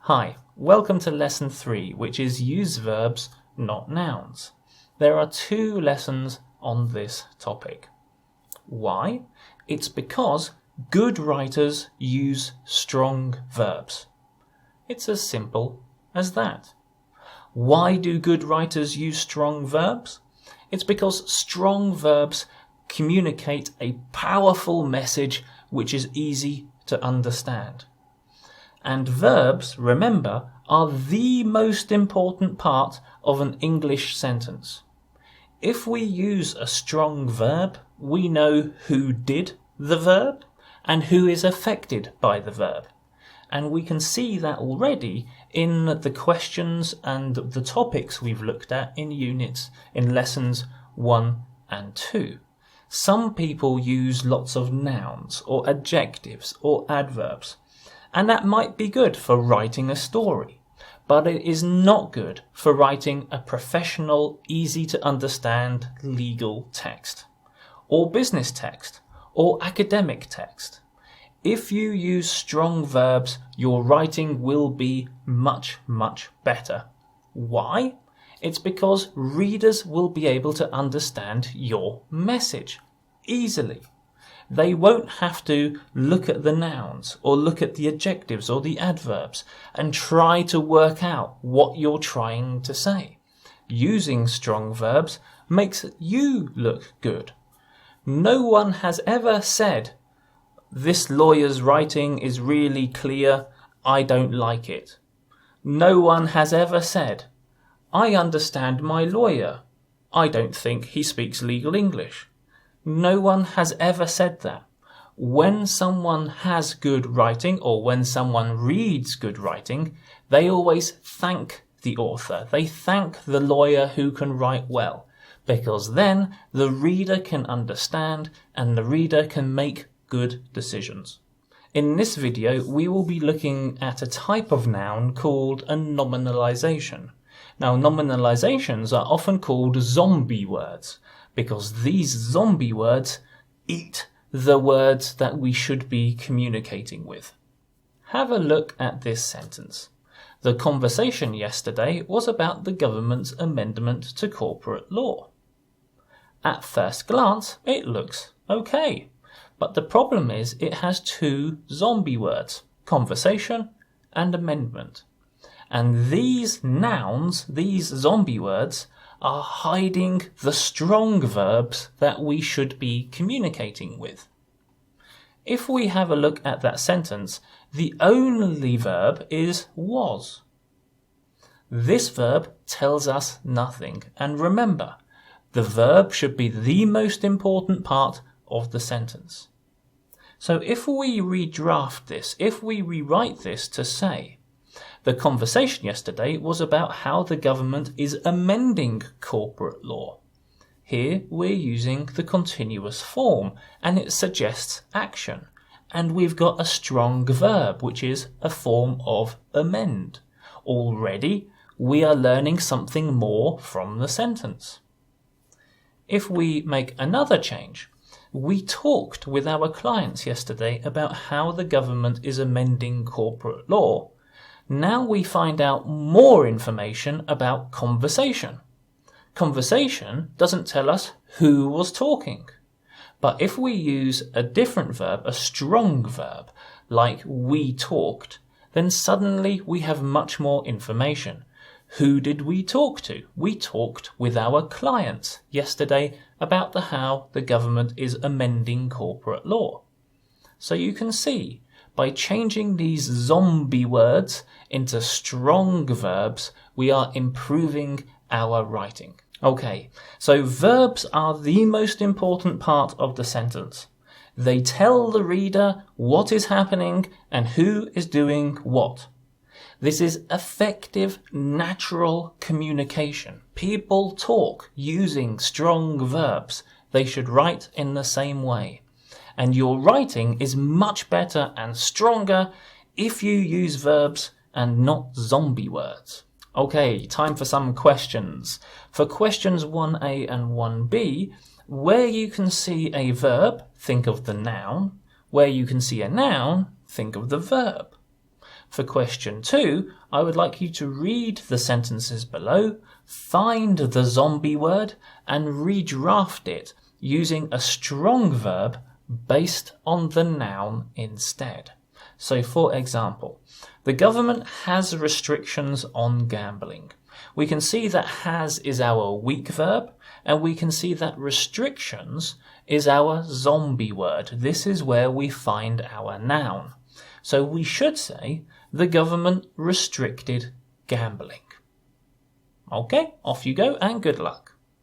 Hi, welcome to Lesson 3, which is Use Verbs, not Nouns. There are 2 lessons on this topic. Why? It's because good writers use strong verbs. It's as simple as that. Why do good writers use strong verbs? It's because strong verbs communicate a powerful message which is easy to understand. And verbs, remember, are the most important part of an English sentence. If we use a strong verb, we know who did the verb and who is affected by the verb. And we can see that already in the questions and the topics we've looked at in lessons 1 and 2. Some people use lots of nouns or adjectives or adverbs. And that might be good for writing a story, but it is not good for writing a professional, easy-to-understand legal text, or business text, or academic text. If you use strong verbs, your writing will be much, much better. Why? It's because readers will be able to understand your message easily. They won't have to look at the nouns or look at the adjectives or the adverbs and try to work out what you're trying to say. Using strong verbs makes you look good. No one has ever said, "This lawyer's writing is really clear, I don't like it." No one has ever said, "I understand my lawyer, I don't think he speaks legal English." No one has ever said that. When someone has good writing or when someone reads good writing, they always thank the author. They thank the lawyer who can write well, because then the reader can understand and the reader can make good decisions. In this video, we will be looking at a type of noun called a nominalization. Now, nominalizations are often called zombie words, because these zombie words eat the words that we should be communicating with. Have a look at this sentence. The conversation yesterday was about the government's amendment to corporate law. At first glance, it looks okay, but the problem is it has 2 zombie words, conversation and amendment. And these nouns, these zombie words, are hiding the strong verbs that we should be communicating with. If we have a look at that sentence, the only verb is was. This verb tells us nothing, and remember, the verb should be the most important part of the sentence. So if we redraft this, if we rewrite this to say, the conversation yesterday was about how the government is amending corporate law. Here we're using the continuous form and it suggests action. And we've got a strong verb, which is a form of amend. Already we are learning something more from the sentence. If we make another change, we talked with our clients yesterday about how the government is amending corporate law. Now we find out more information about conversation. Conversation doesn't tell us who was talking. But if we use a different verb, a strong verb, like we talked, then suddenly we have much more information. Who did we talk to? We talked with our clients yesterday about how the government is amending corporate law. So you can see, by changing these zombie words into strong verbs, we are improving our writing. Okay, so verbs are the most important part of the sentence. They tell the reader what is happening and who is doing what. This is effective, natural communication. People talk using strong verbs. They should write in the same way. And your writing is much better and stronger if you use verbs and not zombie words. Okay, time for some questions. For questions 1a and 1b, where you can see a verb, think of the noun. Where you can see a noun, think of the verb. For question 2, I would like you to read the sentences below, find the zombie word, and redraft it using a strong verb based on the noun instead. So for example, the government has restrictions on gambling. We can see that has is our weak verb, and we can see that restrictions is our zombie word. This is where we find our noun. So we should say the government restricted gambling. Okay, off you go and good luck.